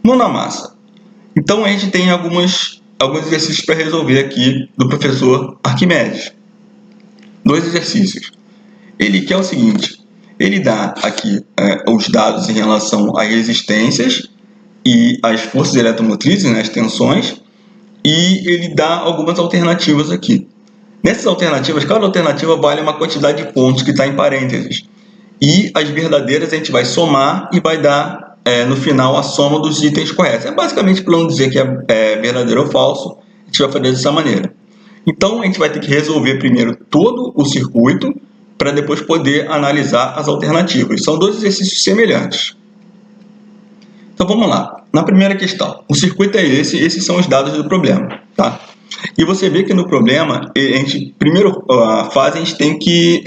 mão na massa. Então a gente tem alguns exercícios para resolver aqui do professor Arquimedes. 2 exercícios. Ele quer o seguinte, ele dá aqui os dados em relação às resistências e às forças eletromotrizes, né, as tensões, e ele dá algumas alternativas aqui. Nessas alternativas, cada alternativa vale uma quantidade de pontos que está em parênteses. E as verdadeiras a gente vai somar e vai dar, no final, a soma dos itens corretos. É basicamente para não dizer que é verdadeiro ou falso, a gente vai fazer dessa maneira. Então, a gente vai ter que resolver primeiro todo o circuito para depois poder analisar as alternativas. São 2 exercícios semelhantes. Então, vamos lá. Na primeira questão, o circuito é esse, esses são os dados do problema, tá? E você vê que no problema, primeiro fase, a gente tem que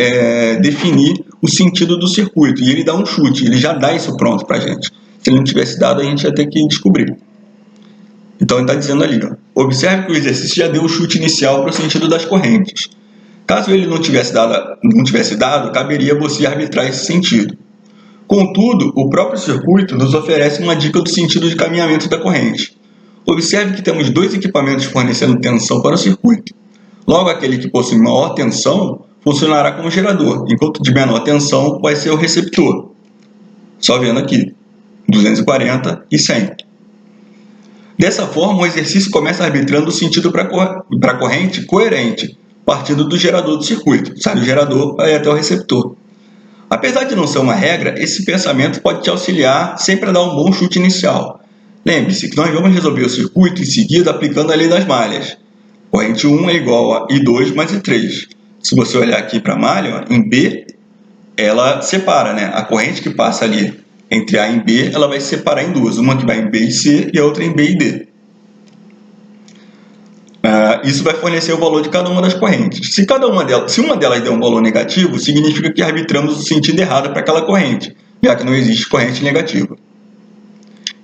definir o sentido do circuito. E ele dá um chute, ele já dá isso pronto para a gente. Se ele não tivesse dado, a gente ia ter que descobrir. Então, ele está dizendo ali, ó, observe que o exercício já deu o chute inicial para o sentido das correntes. Caso ele não tivesse dado, caberia você arbitrar esse sentido. Contudo, o próprio circuito nos oferece uma dica do sentido de caminhamento da corrente. Observe que temos 2 equipamentos fornecendo tensão para o circuito. Logo, aquele que possui maior tensão funcionará como gerador, enquanto de menor tensão vai ser o receptor. Só vendo aqui, 240 e 100. Dessa forma, o exercício começa arbitrando o sentido para a corrente coerente, partindo do gerador do circuito. Sai do gerador, vai até o receptor. Apesar de não ser uma regra, esse pensamento pode te auxiliar sempre a dar um bom chute inicial. Lembre-se que nós vamos resolver o circuito em seguida aplicando a lei das malhas. Corrente 1 é igual a I2 mais I3. Se você olhar aqui para a malha, ó, em B, ela separa, né? A corrente que passa ali entre A e B, ela vai se separar em duas. Uma que vai em B e C e a outra em B e D. Isso vai fornecer o valor de cada uma das correntes. Se uma delas der um valor negativo, significa que arbitramos o sentido errado para aquela corrente, já que não existe corrente negativa.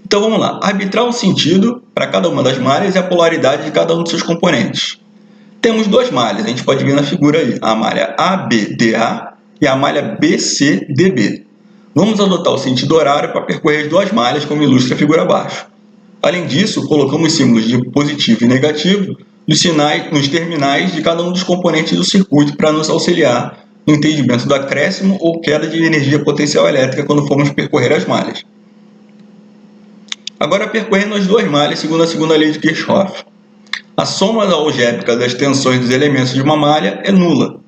Então vamos lá. Arbitrar um sentido para cada uma das malhas e a polaridade de cada um dos seus componentes. Temos 2 malhas, a gente pode ver na figura aí, a malha ABDA e a malha BCDB. Vamos adotar o sentido horário para percorrer as 2 malhas, como ilustra a figura abaixo. Além disso, colocamos símbolos de positivo e negativo nos terminais de cada um dos componentes do circuito para nos auxiliar no entendimento do acréscimo ou queda de energia potencial elétrica quando formos percorrer as malhas. Agora, percorrendo as 2 malhas segundo a segunda lei de Kirchhoff. A soma algébrica das tensões dos elementos de uma malha é nula.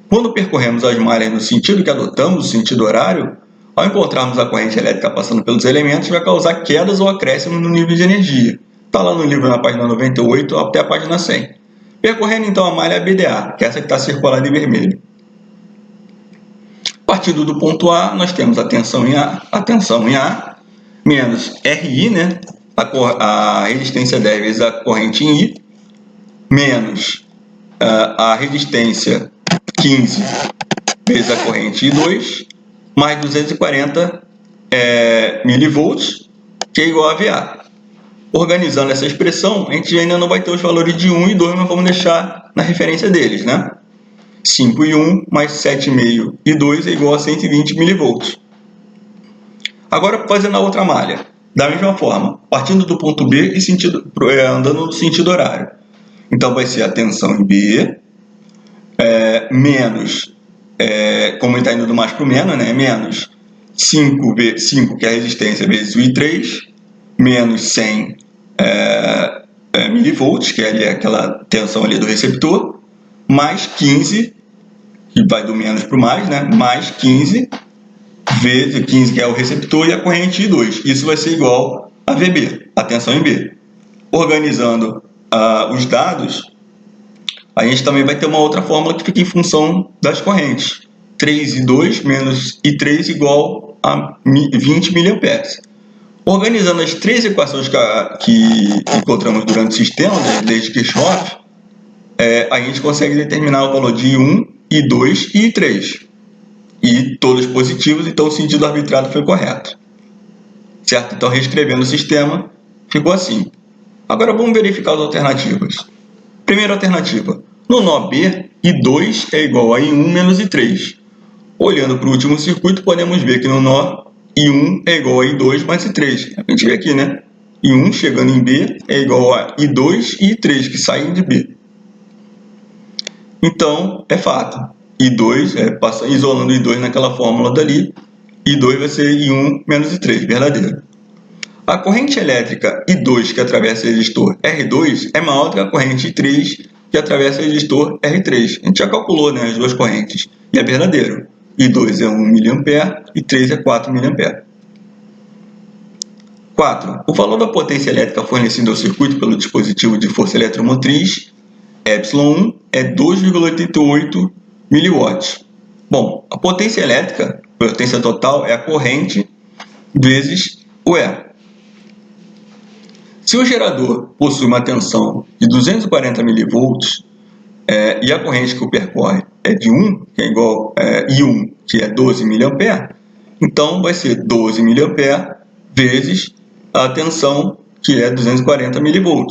Quando percorremos as malhas no sentido que adotamos, o sentido horário, ao encontrarmos a corrente elétrica passando pelos elementos, vai causar quedas ou acréscimos no nível de energia. Está lá no livro na página 98 até a página 100. Percorrendo então a malha BDA, que é essa que está circulada em vermelho. Partindo do ponto A, nós temos a tensão em A, menos RI, né? A resistência 10 vezes a corrente em I, menos a resistência 15 vezes a corrente I2, mais 240 milivolts, que é igual a VA. Organizando essa expressão, a gente ainda não vai ter os valores de 1 e 2, mas vamos deixar na referência deles, né? 5 e 1 mais 7,5 e 2 é igual a 120 milivolts. Agora, fazendo a outra malha. Da mesma forma, partindo do ponto B e andando no sentido horário. Então, vai ser a tensão em B, menos, como ele está indo do mais para o menos, né? Menos 5, que é a resistência, vezes o I3, menos 100 milivolts, que é aquela tensão ali do receptor, mais 15, que vai do menos para o mais, né? Mais 15, vezes 15, que é o receptor, e a corrente I2. Isso vai ser igual a VB, a tensão em B. Organizando os dados, a gente também vai ter uma outra fórmula que fica em função das correntes. 3 e 2 menos I3 igual a 20 mA. Organizando as 3 equações que encontramos durante o sistema, desde Kirchhoff, a gente consegue determinar o valor de I1, I2 e I3. E todos positivos, então o sentido arbitrado foi correto. Certo? Então, reescrevendo o sistema, ficou assim. Agora vamos verificar as alternativas. Primeira alternativa. No nó B, I2 é igual a I1 menos I3. Olhando para o último circuito, podemos ver que no nó I1 é igual a I2 mais I3. A gente vê aqui, né? I1 chegando em B é igual a I2 e I3 que saem de B. Então, é fato. I2, isolando I2 naquela fórmula dali, I2 vai ser I1 menos I3, verdadeiro. A corrente elétrica I2 que atravessa o resistor R2 é maior do que a corrente I3 que atravessa o resistor R3. A gente já calculou, né, as duas correntes e é verdadeiro. I2 é 1 mA e I3 é 4 mA. 4. O valor da potência elétrica fornecida ao circuito pelo dispositivo de força eletromotriz, ε1, é 2,88 mW. Bom, a potência elétrica, a potência total, é a corrente vezes o E. Se o gerador possui uma tensão de 240 mV e a corrente que o percorre é de 1, que é igual a I1, que é 12 mA, então vai ser 12 mA vezes a tensão, que é 240 mV.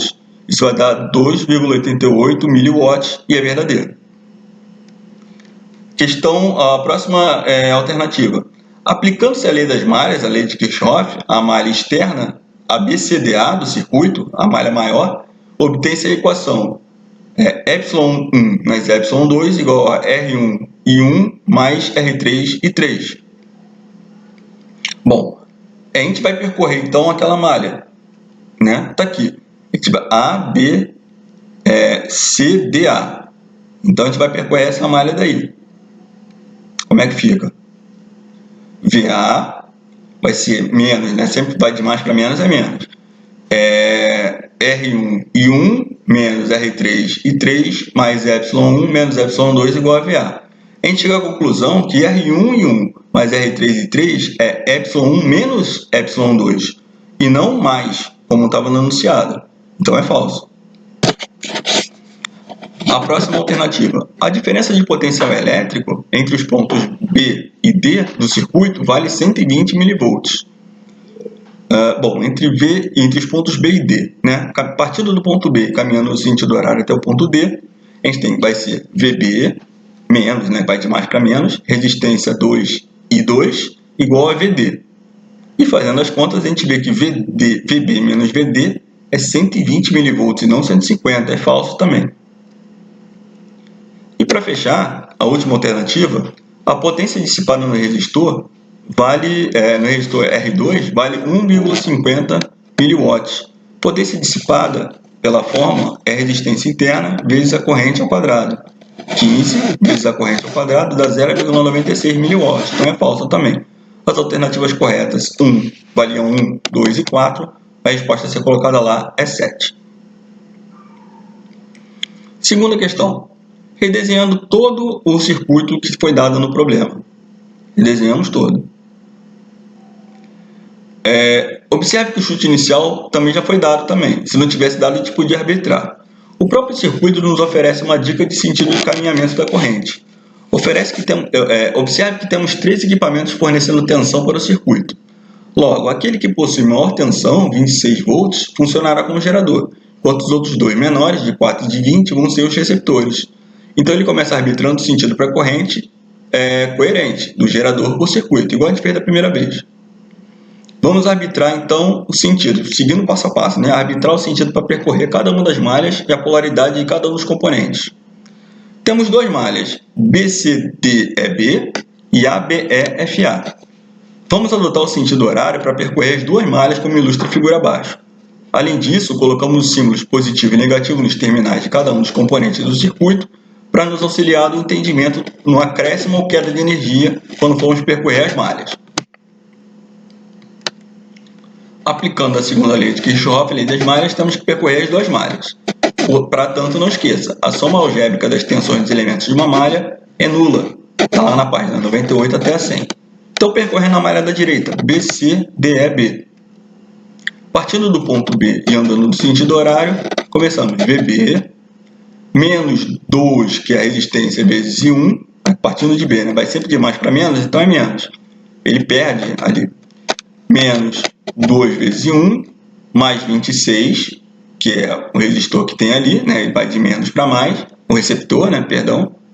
Isso vai dar 2,88 mW e é verdadeiro. A próxima alternativa. Aplicando-se a lei das malhas, a lei de Kirchhoff, a malha externa, a BCDA do circuito, a malha maior, obtém-se a equação ε1 mais ε2 igual a R1 I1 mais R3 I3. Bom, a gente vai percorrer então aquela malha, né? Tá aqui. A, B, C, D, A. Então a gente vai percorrer essa malha daí. Como é que fica? VA vai ser menos, né? Sempre vai de mais para menos, é menos. R1 I1 menos R3 I3 mais ε1 menos ε2 igual a VA. A gente chega à conclusão que R1 I1 mais R3 I3 é ε1 menos ε2 e não mais, como estava anunciado. Então é falso. A próxima alternativa. A diferença de potencial elétrico entre os pontos B e D do circuito vale 120 mV. Entre os pontos B e D, né? Partindo do ponto B, caminhando no sentido horário até o ponto D, a gente vai ser VB menos, né? Vai de mais para menos, resistência 2 e 2 igual a VD. E fazendo as contas, a gente vê que VB menos VD é 120 mV e não 150, é falso também. E para fechar, a última alternativa, a potência dissipada no resistor no resistor R2 vale 1,50 mW. Potência dissipada pela fórmula é resistência interna vezes a corrente ao quadrado. 15 vezes a corrente ao quadrado dá 0,96 mW. Então é falso também. As alternativas corretas, 1 valiam 1, 2 e 4. A resposta a ser colocada lá é 7. Segunda questão. Redesenhando todo o circuito que foi dado no problema. Redesenhamos todo. Observe que o chute inicial também já foi dado também. Se não tivesse dado, a gente podia arbitrar. O próprio circuito nos oferece uma dica de sentido de caminhamento da corrente. Observe que temos 3 equipamentos fornecendo tensão para o circuito. Logo, aquele que possui maior tensão, 26 volts, funcionará como gerador, enquanto os outros dois menores, de 4 e de 20, vão ser os receptores. Então ele começa arbitrando o sentido para a corrente coerente, do gerador por circuito, igual a gente fez da primeira vez. Vamos arbitrar então o sentido, seguindo passo a passo, né? Arbitrar o sentido para percorrer cada uma das malhas e a polaridade de cada um dos componentes. Temos duas malhas, BCDEB e ABEFA. Vamos adotar o sentido horário para percorrer as duas malhas, como ilustra a figura abaixo. Além disso, colocamos os símbolos positivo e negativo nos terminais de cada um dos componentes do circuito para nos auxiliar no entendimento no acréscimo ou queda de energia quando formos percorrer as malhas. Aplicando a segunda lei de Kirchhoff, a lei das malhas, temos que percorrer as duas malhas. Para tanto, não esqueça, a soma algébrica das tensões dos elementos de uma malha é nula. Está lá na página 98 até a 100. Então, percorrendo a malha da direita, BCDEB. Partindo do ponto B e andando no sentido horário, começamos VB, menos 2, que é a resistência, vezes I1, partindo de B, né? Vai sempre de mais para menos, então é menos. Ele perde ali, menos 2 vezes I1, mais 26, que é o resistor que tem ali, né? Ele vai de menos para mais, o receptor, né?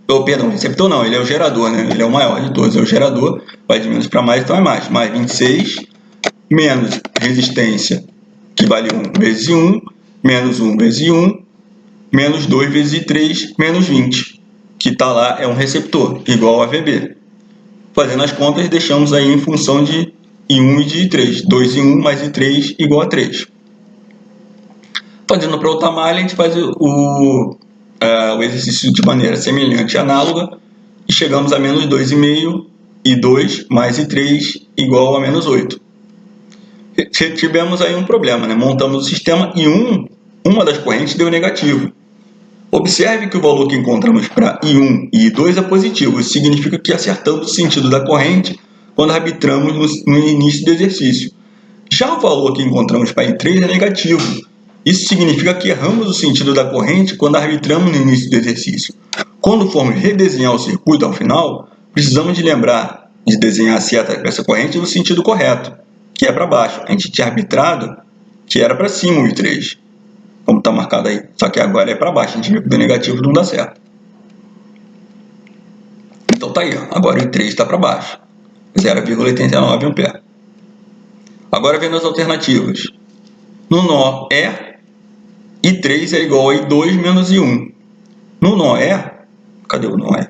O receptor não, ele é o gerador, né? Ele é o maior de todos, é o gerador, vai de menos para mais, então é mais 26, menos resistência que vale 1 vezes 1, menos 1 vezes 1, menos 2 vezes 3, menos 20, que está lá é um receptor, igual a VB. Fazendo as contas, deixamos aí em função de I1 e de I3. 2 em 1 mais I3 igual a 3. Fazendo para outra malha, a gente faz o exercício de maneira semelhante e análoga e chegamos a menos 2,5 e 2 mais I3 igual a menos 8. Tivemos aí um problema, né? Montamos o sistema e uma das correntes deu negativo. Observe que o valor que encontramos para I1 e I2 é positivo. Isso significa que acertamos o sentido da corrente quando arbitramos no início do exercício. Já o valor que encontramos para I3 é negativo. Isso significa que erramos o sentido da corrente quando arbitramos no início do exercício. Quando formos redesenhar o circuito ao final, precisamos de lembrar de desenhar a seta dessa corrente no sentido correto, que é para baixo. A gente tinha arbitrado que era para cima o I3, como está marcado aí. Só que agora é para baixo, a gente viu que o negativo não dá certo. Então tá aí, ó. Agora o I3 está para baixo, 0,89 ampere. Agora vendo as alternativas. No nó E, I3 é igual a I2 menos I1. No nó E, cadê o nó E?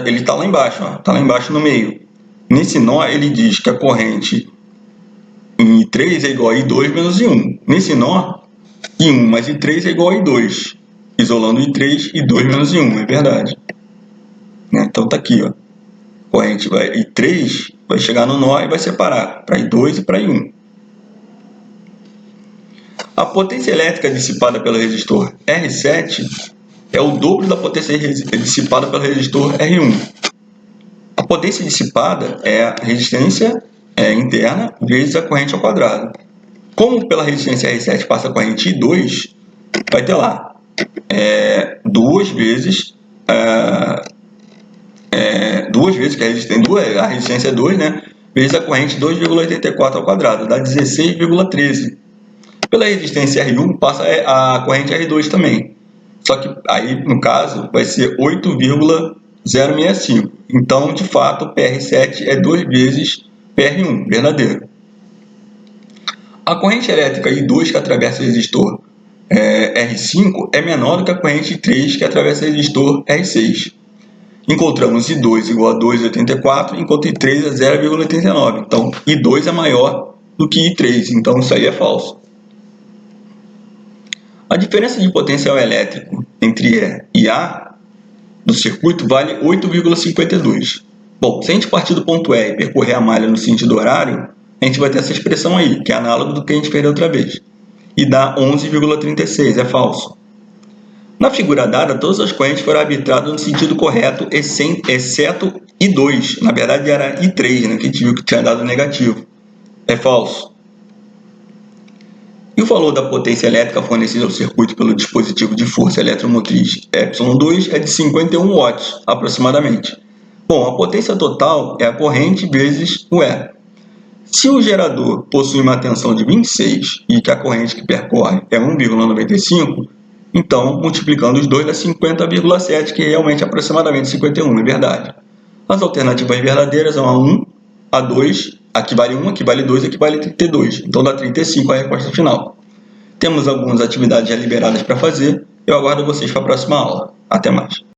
Ele está lá embaixo, está lá embaixo no meio. Nesse nó ele diz que a corrente em I3 é igual a I2 menos I1. Nesse nó, I1 mais I3 é igual a I2. Isolando I3, I2 menos I1, é verdade. Então tá aqui, ó. A corrente I3 vai chegar no nó e vai separar para I2 e para I1. A potência elétrica dissipada pelo resistor R7 é o dobro da potência dissipada pelo resistor R1. A potência dissipada é a resistência interna vezes a corrente ao quadrado. Como pela resistência R7 passa a corrente I2, vai ter lá duas vezes que a resistência é 2, né? Vezes a corrente 2,84 ao quadrado, dá 16,13. Pela resistência R1 passa a corrente R2 também. Só que aí, no caso, vai ser 8,065. Então, de fato, o PR7 é 2 vezes PR1, verdadeiro. A corrente elétrica I2 que atravessa o resistor R5 é menor do que a corrente I3 que atravessa o resistor R6. Encontramos I2 igual a 2,84, enquanto I3 é 0,89. Então, I2 é maior do que I3, então isso aí é falso. A diferença de potencial elétrico entre E e A do circuito vale 8,52. Bom, se a gente partir do ponto E e percorrer a malha no sentido horário, a gente vai ter essa expressão aí, que é análogo do que a gente fez da outra vez. E dá 11,36, é falso. Na figura dada, todas as correntes foram arbitradas no sentido correto, exceto I2. Na verdade era I3, né, que a gente viu que tinha dado negativo. É falso. E o valor da potência elétrica fornecida ao circuito pelo dispositivo de força eletromotriz ε2 é de 51 watts, aproximadamente. Bom, a potência total é a corrente vezes o E. Se o gerador possui uma tensão de 26 e que a corrente que percorre é 1,95, então, multiplicando os dois dá 50,7, que é realmente aproximadamente 51, é verdade. As alternativas verdadeiras são a 1, a 2, aqui vale 1, aqui vale 2, aqui vale 32. Então dá 35 a resposta final. Temos algumas atividades já liberadas para fazer. Eu aguardo vocês para a próxima aula. Até mais.